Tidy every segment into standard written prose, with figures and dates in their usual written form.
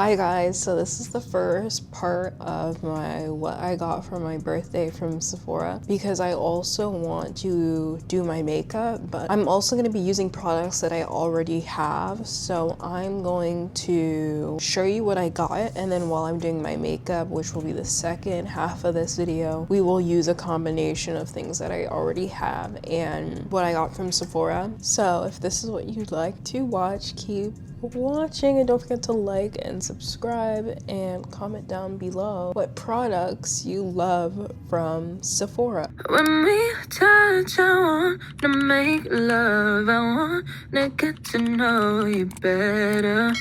Hi guys, so this is the first part of what I got for my birthday from Sephora because I also want to do my makeup, but I'm also going to be using products that I already have. So I'm going to show you what I got, and then while I'm doing my makeup, which will be the second half of this video, we will use a combination of things that I already have and what I got from Sephora. So if this is what you'd like to watch, keep watching, and don't forget to like and subscribe and comment down below what products you love from Sephora. When we touch, I wanna make love, I wanna get to know you better.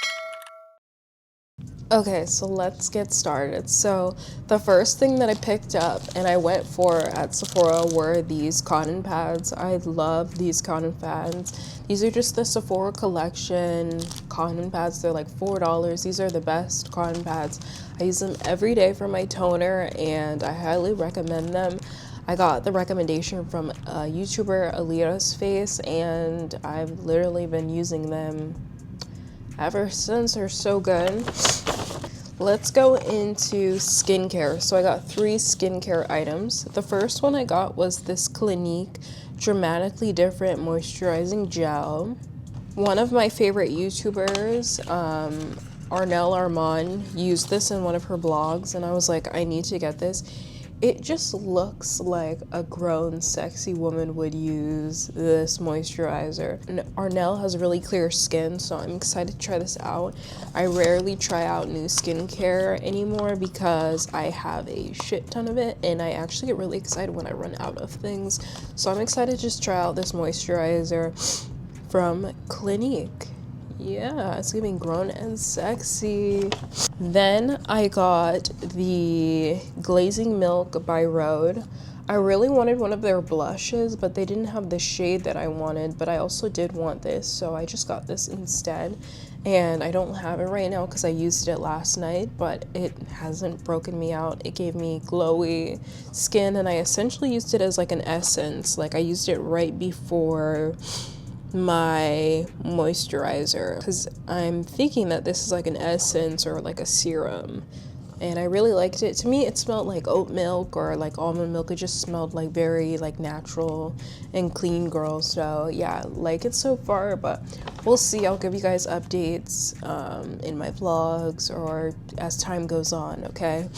Okay, so let's get started. So the first thing that I picked up and I went for at Sephora were these cotton pads. I love these cotton pads. These are just the Sephora collection cotton pads. They're like $4. These are the best cotton pads. I use them every day for my toner and I highly recommend them. I got the recommendation from a YouTuber, Alira's Face, and I've literally been using them ever since. They're so good. Let's go into skincare. So I got 3 skincare items. The first one I got was this Clinique Dramatically Different Moisturizing Gel. One of my favorite YouTubers, Arnell Armand, used this in one of her blogs, and I was like, I need to get this. It just looks like a grown, sexy woman would use this moisturizer. And Arnell has really clear skin, so I'm excited to try this out. I rarely try out new skincare anymore because I have a shit ton of it, and I actually get really excited when I run out of things. So I'm excited to just try out this moisturizer from Clinique. Yeah, it's giving grown and sexy. Then I got the Glazing Milk by Rhode. I really wanted one of their blushes, but they didn't have the shade that I wanted, but I also did want this, so I just got this instead. And I don't have it right now because I used it last night, but it hasn't broken me out. It gave me glowy skin, and I essentially used it as like an essence. Like, I used it right before my moisturizer because I'm thinking that this is like an essence or like a serum, and I really liked it. To me, it smelled like oat milk or like almond milk. It just smelled like very like natural and clean girl. So yeah, like it so far, but we'll see. I'll give you guys updates in my vlogs or as time goes on. Okay,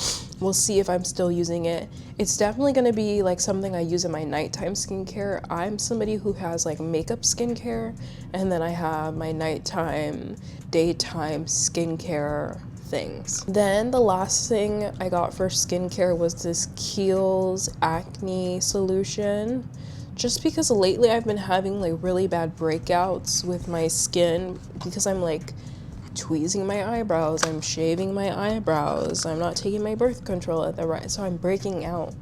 we'll see if I'm still using it. It's definitely going to be like something I use in my nighttime skincare. I'm somebody who has like makeup skincare, and then I have my nighttime, daytime skincare things. Then the last thing I got for skincare was this Kiehl's acne solution. Just because lately I've been having like really bad breakouts with my skin because I'm like tweezing my eyebrows, I'm shaving my eyebrows, I'm not taking my birth control at the right, so I'm breaking out.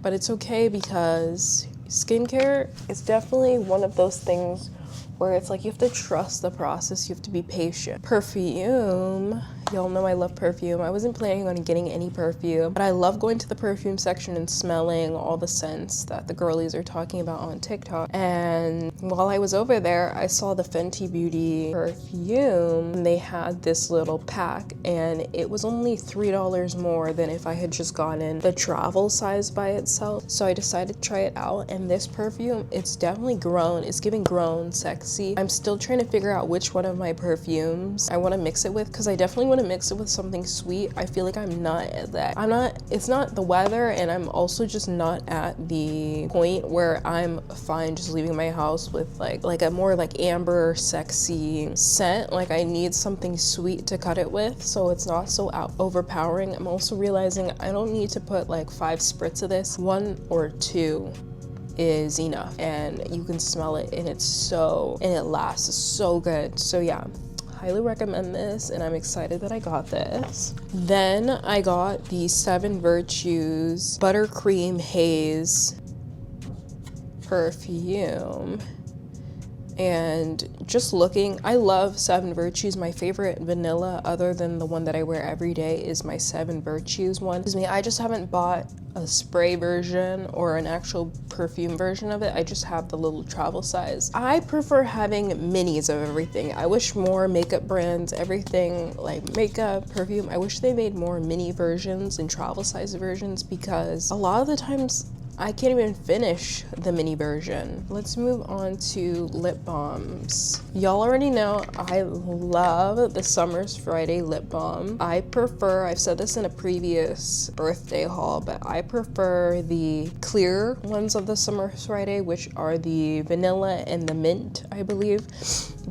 But it's okay because skincare is definitely one of those things where it's like you have to trust the process, you have to be patient. Perfume. Y'all know I love perfume. I wasn't planning on getting any perfume, but I love going to the perfume section and smelling all the scents that the girlies are talking about on TikTok. And while I was over there, I saw the Fenty Beauty perfume. They had this little pack, and it was only $3 more than if I had just gotten the travel size by itself. So I decided to try it out, and this perfume, it's definitely grown. It's giving grown, sexy. I'm still trying to figure out which one of my perfumes I want to mix it with, because I definitely want to mix it with something sweet. I feel like I'm not at that. It's not the weather, and I'm also just not at the point where I'm fine just leaving my house with like a more like amber, sexy scent. Like, I need something sweet to cut it with so it's not so overpowering. I'm also realizing I don't need to put like 5 spritz of this. 1 or 2 is enough, and you can smell it, and it lasts so good. So yeah, highly recommend this, and I'm excited that I got this. Then I got the 7 Virtues Buttercream Haze perfume. And just looking, I love Seven Virtues. My favorite vanilla, other than the one that I wear every day, is my Seven Virtues one. I just haven't bought a spray version or an actual perfume version of it. I just have the little travel size. I prefer having minis of everything. I wish more makeup brands, everything like makeup, perfume, I wish they made more mini versions and travel size versions, because a lot of the times I can't even finish the mini version. Let's move on to lip balms. Y'all already know I love the Summer's Friday lip balm. I prefer, I've said this in a previous birthday haul, but I prefer the clear ones of the Summer's Friday, which are the vanilla and the mint, I believe.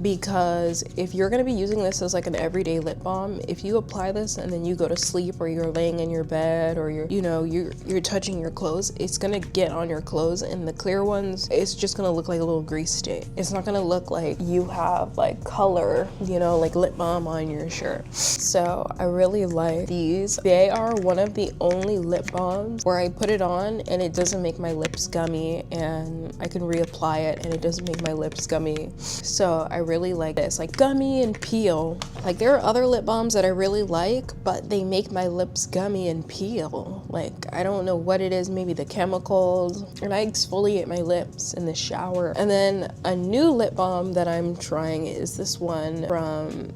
Because if you're going to be using this as like an everyday lip balm, if you apply this and then you go to sleep, or you're laying in your bed, or you're touching your clothes, it's going to get on your clothes. And the clear ones, it's just going to look like a little grease stain. It's not going to look like you have like color, like lip balm on your shirt. So I really like these. They are one of the only lip balms where I put it on and it doesn't make my lips gummy, and I can reapply it and it doesn't make my lips gummy. So I really like this, like gummy and peel. Like there are other lip balms that I really like, but they make my lips gummy and peel. Like I don't know what it is, maybe the chemicals. And I exfoliate my lips in the shower. And then a new lip balm that I'm trying is this one from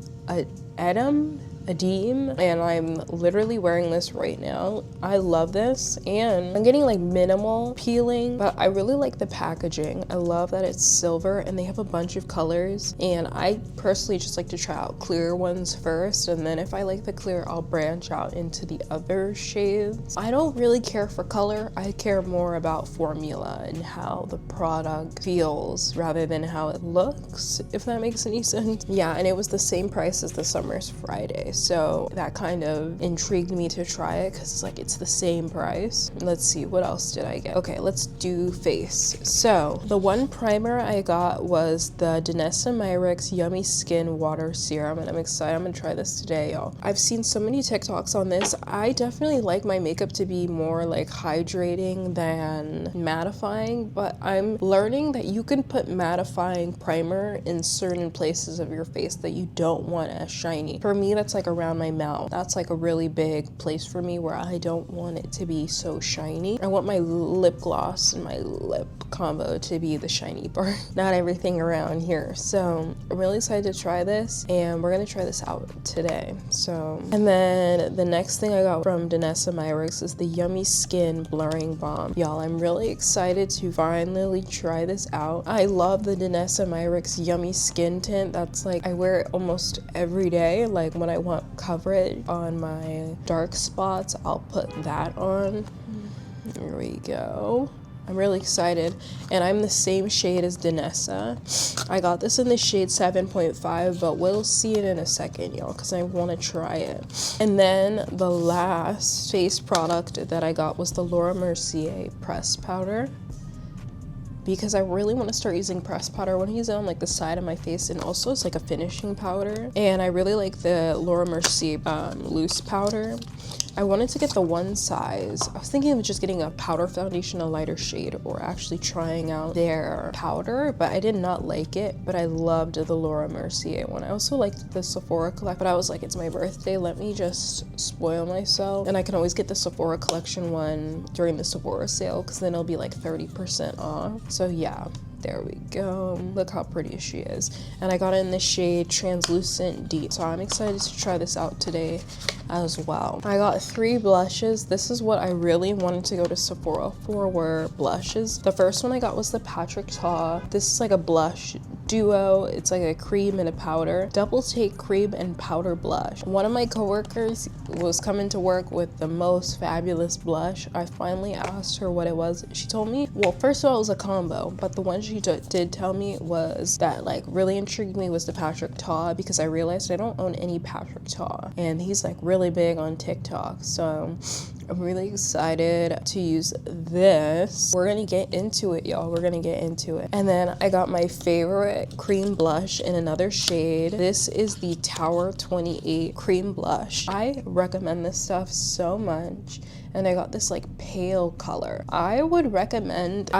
Adim, and I'm literally wearing this right now. I love this, and I'm getting like minimal peeling, but I really like the packaging. I love that it's silver and they have a bunch of colors, and I personally just like to try out clear ones first, and then if I like the clear, I'll branch out into the other shades. I don't really care for color. I care more about formula and how the product feels rather than how it looks, if that makes any sense. Yeah, and it was the same price as the Summer's Friday. So that kind of intrigued me to try it, because it's the same price. Let's see, what else did I get? Okay, let's do face. So the one primer I got was the Danessa Myricks Yummy Skin Water Serum, and I'm excited. I'm gonna try this today, y'all. I've seen so many TikToks on this. I definitely like my makeup to be more like hydrating than mattifying, but I'm learning that you can put mattifying primer in certain places of your face that you don't want as shiny. For me, that's like around my mouth. That's like a really big place for me where I don't want it to be so shiny. I want my lip gloss and my lip combo to be the shiny part, not everything around here. So I'm really excited to try this, and we're gonna try this out today. And then the next thing I got from Danessa Myricks is the Yummy Skin Blurring Balm. Y'all, I'm really excited to finally try this out. I love the Danessa Myricks Yummy Skin Tint. That's like, I wear it almost every day. Like when I want coverage on my dark spots, I'll put that on. Here we go. I'm really excited, and I'm the same shade as Danessa. I got this in the shade 7.5, but we'll see it in a second, y'all, because I want to try it. And then the last face product that I got was the Laura Mercier pressed powder, because I really want to start using pressed powder. I want to use it on like the side of my face, and also it's like a finishing powder. And I really like the Laura Mercier loose powder. I wanted to get the one size. I was thinking of just getting a powder foundation, a lighter shade, or actually trying out their powder, but I did not like it. But I loved the Laura Mercier one. I also liked the Sephora collection, but I was like, it's my birthday, let me just spoil myself. And I can always get the Sephora collection one during the Sephora sale, because then it'll be like 30% off. So yeah, there we go. Look how pretty she is. And I got it in the shade Translucent Deep. So I'm excited to try this out today as well. I got 3 blushes. This is what I really wanted to go to Sephora for, were blushes. The first one I got was the Patrick Ta. This is like a blush duo. It's like a cream and a powder. Double take cream and powder blush. One of my coworkers was coming to work with the most fabulous blush. I finally asked her what it was. She told me, well, first of all, it was a combo, but the one she did tell me was that like really intrigued me was the Patrick Ta, because I realized I don't own any Patrick Ta, and he's like really big on TikTok. So I'm really excited to use this. We're gonna get into it, y'all. We're gonna get into it. And then I got my favorite cream blush in another shade. This is the Tower 28 cream blush. I recommend this stuff so much. And I got this like pale color. I would recommend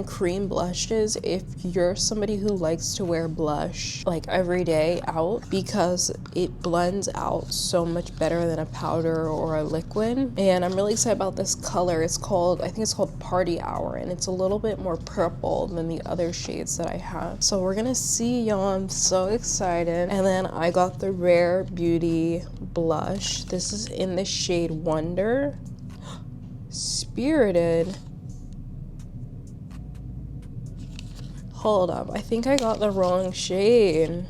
cream blushes if you're somebody who likes to wear blush like every day out, because it blends out so much better than a powder or a liquid. And I'm really excited about this color. It's called, I think it's called Party Hour, and it's a little bit more purple than the other shades that I have. So we're gonna see, y'all. I'm so excited. And then I got the Rare Beauty blush. This is in the shade Wonder. Spirited. Hold up, I think I got the wrong shade.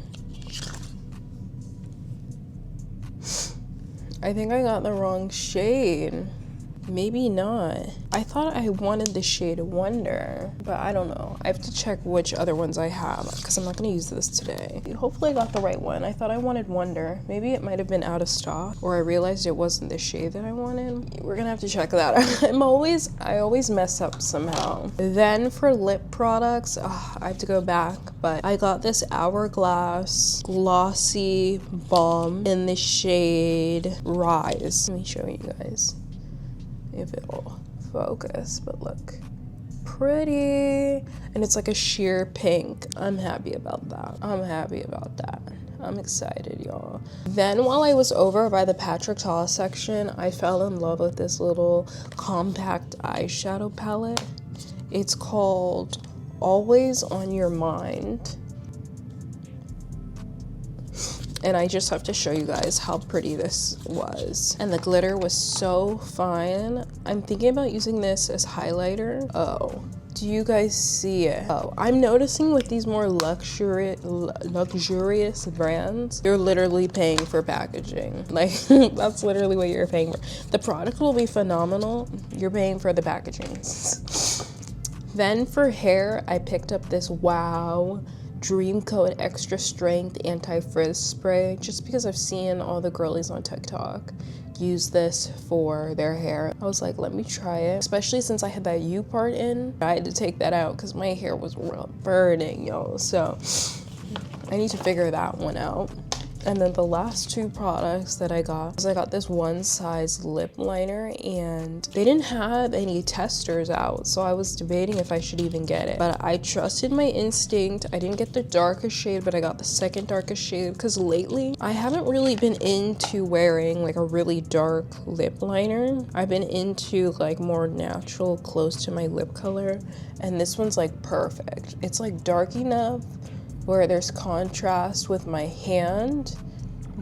I think I got the wrong shade. Maybe not. I thought I wanted the shade Wonder, but I don't know. I have to check which other ones I have because I'm not gonna use this today. Hopefully I got the right one. I thought I wanted Wonder. Maybe it might have been out of stock, or I realized it wasn't the shade that I wanted. We're gonna have to check that out. I always mess up somehow. Then for lip products, I have to go back, but I got this Hourglass Glossy Balm in the shade Rise. Let me show you guys if it'll focus, but look, pretty. And it's like a sheer pink. I'm happy about that. I'm excited, y'all. Then while I was over by the Patrick Ta section, I fell in love with this little compact eyeshadow palette. It's called Always on Your Mind. And I just have to show you guys how pretty this was. And the glitter was so fine. I'm thinking about using this as highlighter. Oh, do you guys see it? Oh, I'm noticing with these more luxurious brands, you're literally paying for packaging. Like, that's literally what you're paying for. The product will be phenomenal. You're paying for the packaging. Then for hair, I picked up this Wow Dream Coat Extra Strength Anti-Frizz Spray, just because I've seen all the girlies on TikTok use this for their hair. I was like, let me try it, especially since I had that U part in. I had to take that out because my hair was real burning, y'all. So I need to figure that one out. And then the last two products that I got was I got this one size lip liner, and they didn't have any testers out, so I was debating if I should even get it. But I trusted my instinct. I didn't get the darkest shade, but I got the second darkest shade because lately I haven't really been into wearing like a really dark lip liner. I've been into like more natural, close to my lip color, and this one's like perfect. It's like dark enough where there's contrast with my hand,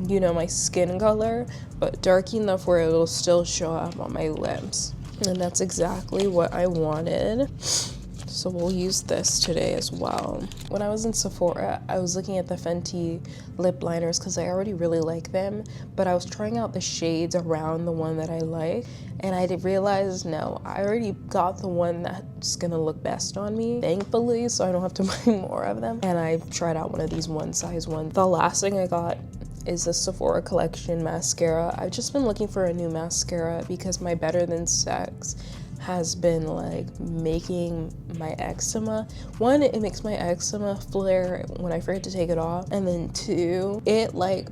you know, my skin color, but dark enough where it'll still show up on my lips. And that's exactly what I wanted. So we'll use this today as well. When I was in Sephora, I was looking at the Fenty lip liners because I already really like them, but I was trying out the shades around the one that I like, and I did realize, no, I already got the one that's gonna look best on me, thankfully, so I don't have to buy more of them. And I tried out one of these one size ones. The last thing I got is the Sephora Collection mascara. I've just been looking for a new mascara because my Better Than Sex has been like making my eczema. One, it makes my eczema flare when I forget to take it off, and then two, it like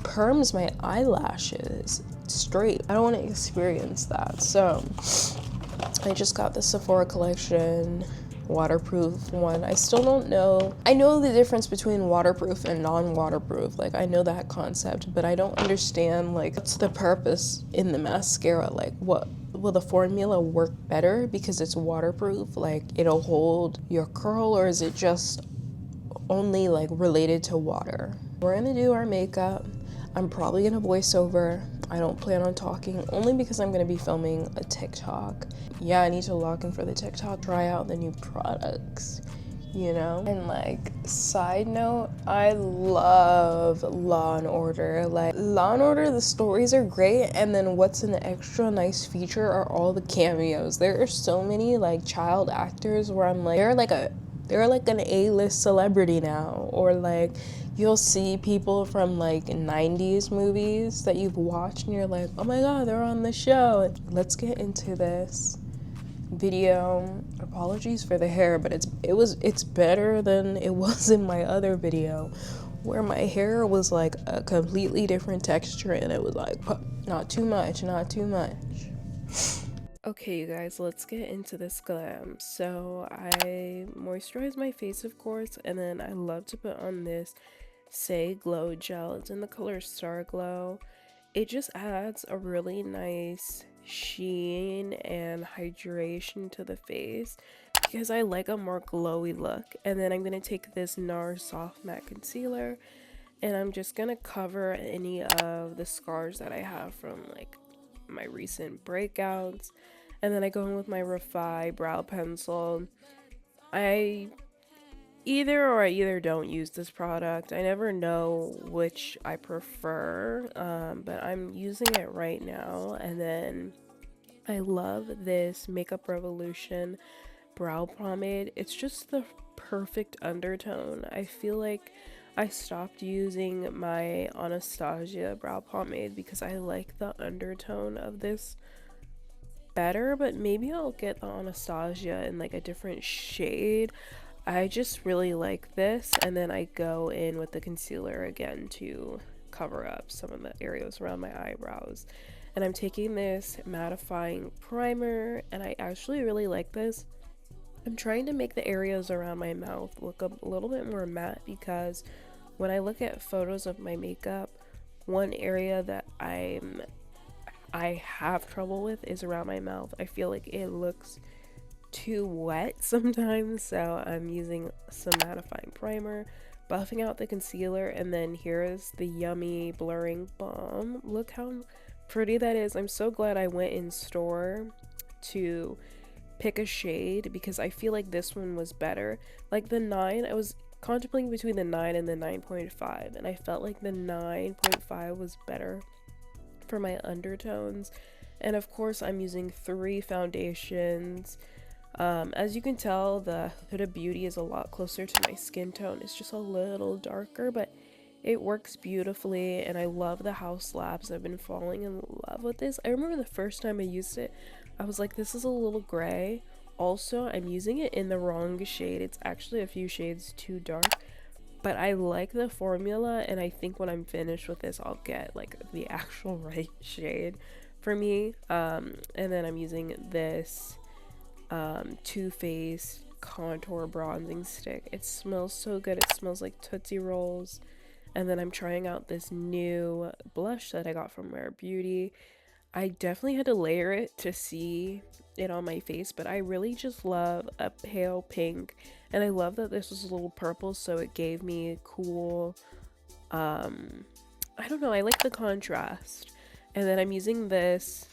perms my eyelashes straight. I don't want to experience that, so I just got the Sephora Collection waterproof one. I still don't know. I know the difference between waterproof and non-waterproof. Like, I know that concept, but I don't understand like what's the purpose in the mascara. Like, what will the formula work better because it's waterproof? Like, it'll hold your curl, or is it just only like related to water? We're gonna do our makeup. I'm probably gonna voice over. I don't plan on talking, only because I'm gonna be filming a TikTok. Yeah, I need to log in for the TikTok, try out the new products, you know? And like, side note, I love Law and Order. Like, Law and Order, the stories are great, and then what's an extra nice feature are all the cameos. There are so many like child actors where I'm like, they're like a they're like an A-list celebrity now, or like you'll see people from like 90s movies that you've watched and you're like, oh my god, they're on the show. Let's get into this video. Apologies for the hair, but it's better than it was in my other video where my hair was like a completely different texture and it was like not too much. Okay, you guys, let's get into this glam. So I moisturize my face, of course, and then I love to put on this Say Glow gel. It's in the color Star Glow. It just adds a really nice sheen and hydration to the face because I like a more glowy look. And then I'm going to take this NARS Soft Matte Concealer and I'm just going to cover any of the scars that I have from like my recent breakouts. And then I go in with my Refi brow pencil. I either don't use this product. I never know which I prefer, but I'm using it right now. And then I love this Makeup Revolution brow pomade. It's just the perfect undertone. I feel like I stopped using my Anastasia brow pomade because I like the undertone of this better, but maybe I'll get the Anastasia in like a different shade. I just really like this, and then I go in with the concealer again to cover up some of the areas around my eyebrows. And I'm taking this mattifying primer, and I actually really like this. I'm trying to make the areas around my mouth look a little bit more matte because when I look at photos of my makeup, one area that I have trouble with is around my mouth. I feel like it looks too wet sometimes, so I'm using some mattifying primer, buffing out the concealer, and then here is the yummy blurring balm. Look how pretty that is. I'm so glad I went in store to pick a shade because I feel like this one was better. Like the 9, I was contemplating between the 9 and the 9.5, and I felt like the 9.5 was better for my undertones. And of course I'm using 3 foundations. As you can tell, the Huda Beauty is a lot closer to my skin tone. It's just a little darker, but it works beautifully, and I love the House Labs. I've been falling in love with this. I remember the first time I used it, I was like, this is a little gray. Also, I'm using it in the wrong shade. It's actually a few shades too dark, but I like the formula, and I think when I'm finished with this, I'll get like the actual right shade for me. And then I'm using this Too Faced contour bronzing stick. It smells so good. It smells like Tootsie Rolls. And then I'm trying out this new blush that I got from Rare Beauty. I definitely had to layer it to see it on my face, but I really just love a pale pink, and I love that this was a little purple, so it gave me a cool, I don't know, I like the contrast. And then I'm using this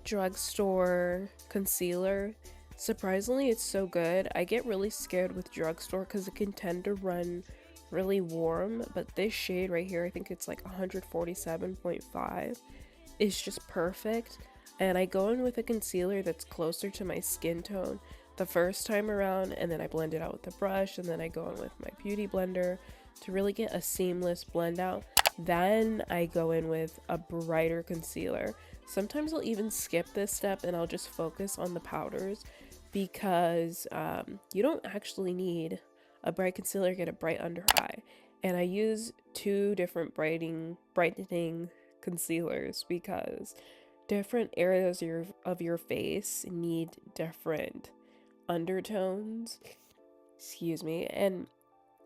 drugstore concealer. Surprisingly, it's so good. I get really scared with drugstore because it can tend to run really warm, but this shade right here, I think it's like 147.5, is just perfect. And I go in with a concealer that's closer to my skin tone the first time around, and then I blend it out with the brush, and then I go in with my beauty blender to really get a seamless blend out. Then I go in with a brighter concealer. Sometimes I'll even skip this step and I'll just focus on the powders because you don't actually need a bright concealer to get a bright under eye. And I use 2 different brightening concealers because different areas of your face need different undertones. Excuse me. And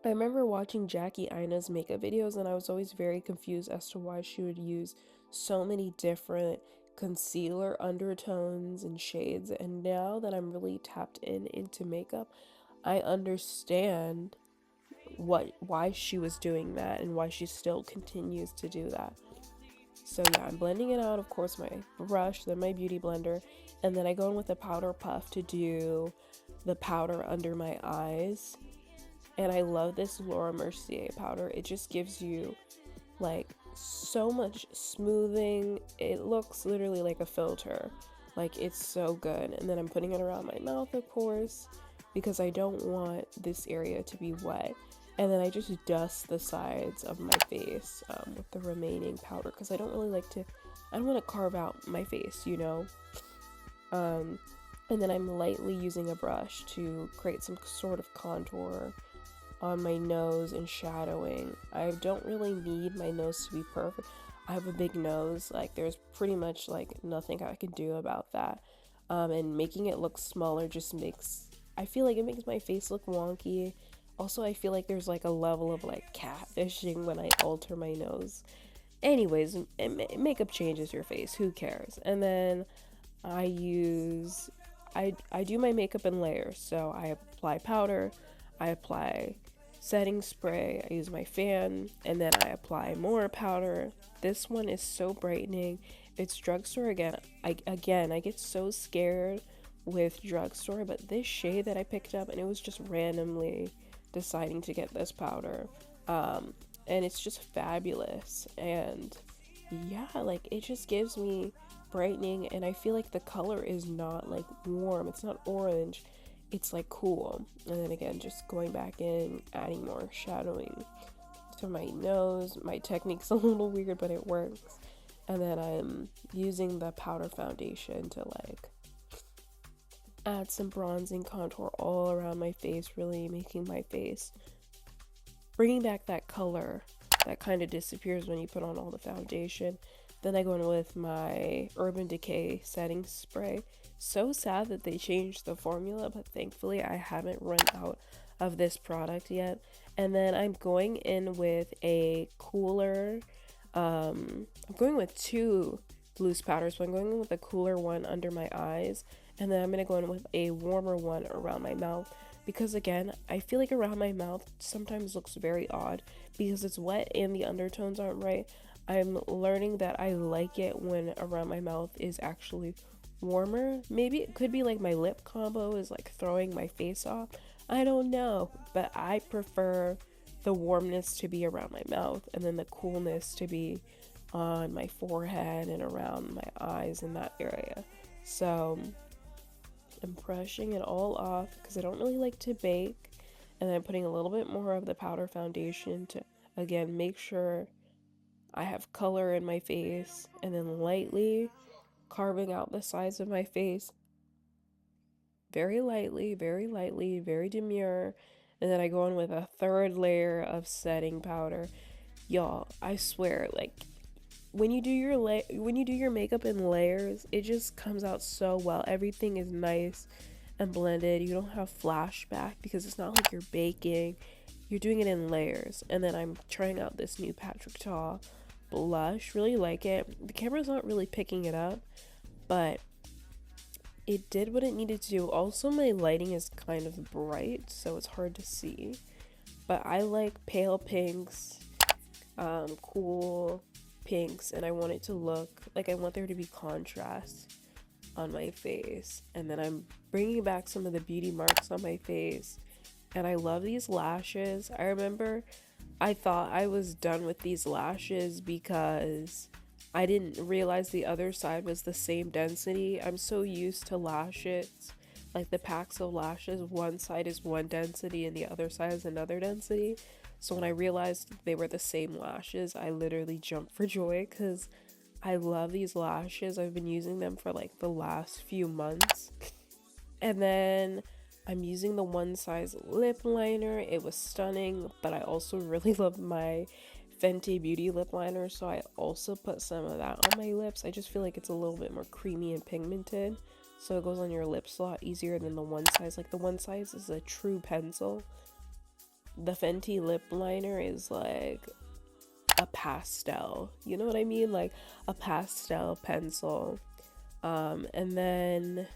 I remember watching Jackie Aina's makeup videos, and I was always very confused as to why she would use so many different concealer undertones and shades. And now that I'm really tapped into makeup, I understand why she was doing that and why she still continues to do that. So yeah, I'm blending it out, of course, my brush, then my beauty blender, and then I go in with a powder puff to do the powder under my eyes. And I love this Laura Mercier powder. It just gives you like so much smoothing. It looks literally like a filter. Like, it's so good. And then I'm putting it around my mouth, of course. because I don't want this area to be wet. And then I just dust the sides of my face with the remaining powder, because I don't really like to, I don't want to carve out my face, you know? And then I'm lightly using a brush to create some sort of contour on my nose and shadowing. I don't really need my nose to be perfect. I have a big nose, like there's pretty much like nothing I can do about that. And making it look smaller just makes, I feel like it makes my face look wonky. Also, I feel like there's like a level of like catfishing when I alter my nose. Anyways, makeup changes your face, who cares? And then I use, I do my makeup in layers. So I apply powder, I apply setting spray, I use my fan, and then I apply more powder. This one is so brightening. It's drugstore again. I get so scared with drugstore, but this shade that I picked up, and it was just randomly deciding to get this powder, and it's just fabulous. And yeah, like it just gives me brightening, and I feel like the color is not like warm, it's not orange, it's like cool. And then again, just going back in, adding more shadowing to my nose. My technique's a little weird, but it works. And then I'm using the powder foundation to like add some bronzing contour all around my face, really making my face, bringing back that color that kind of disappears when you put on all the foundation. Then I go in with my Urban Decay setting spray. So sad that they changed the formula, but thankfully I haven't run out of this product yet. And then I'm going in with a cooler, I'm going with two loose powders, but I'm going in with a cooler one under my eyes, and then I'm going to go in with a warmer one around my mouth, because again, I feel like around my mouth sometimes looks very odd because it's wet and the undertones aren't right. I'm learning that I like it when around my mouth is actually warmer. Maybe it could be like my lip combo is like throwing my face off. I don't know, but I prefer the warmness to be around my mouth and then the coolness to be on my forehead and around my eyes in that area. So I'm brushing it all off because I don't really like to bake, and then I'm putting a little bit more of the powder foundation to again make sure I have color in my face, and then lightly carving out the sides of my face very lightly, very demure. And then I go in with a third layer of setting powder. Y'all, I swear, like when you do your makeup in layers, it just comes out so well. Everything is nice and blended. You don't have flashback because it's not like you're baking. You're doing it in layers. And then I'm trying out this new Patrick Ta blush. Really like it. The camera's not really picking it up, but it did what it needed to do. Also, my lighting is kind of bright, so it's hard to see. But I like pale pinks, cool pinks, and I want it to look like, I want there to be contrast on my face. And then I'm bringing back some of the beauty marks on my face. And I love these lashes. I remember I thought I was done with these lashes because I didn't realize the other side was the same density. I'm so used to lashes, like the packs of lashes, one side is one density and the other side is another density. So when I realized they were the same lashes, I literally jumped for joy because I love these lashes. I've been using them for like the last few months. And then I'm using the one size lip liner. It was stunning, but I also really love my Fenty Beauty lip liner, so I also put some of that on my lips. I just feel like it's a little bit more creamy and pigmented, so it goes on your lips a lot easier than the one size. Like the one size is a true pencil. The Fenty lip liner is like a pastel. You know what I mean? Like a pastel pencil. And then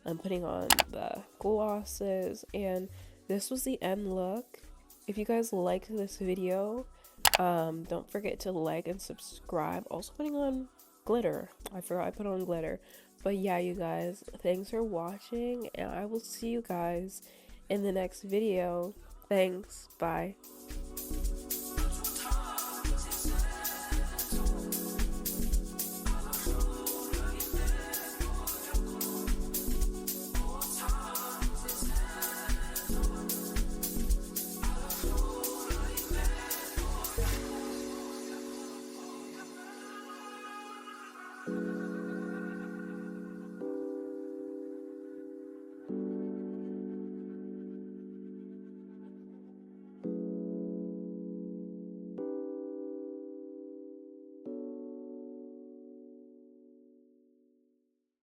I'm putting on the glosses, and this was the end look. If you guys liked this video, don't forget to like and subscribe. Also putting on glitter. I forgot I put on glitter. But yeah, you guys, thanks for watching, and I will see you guys in the next video. Thanks. Bye.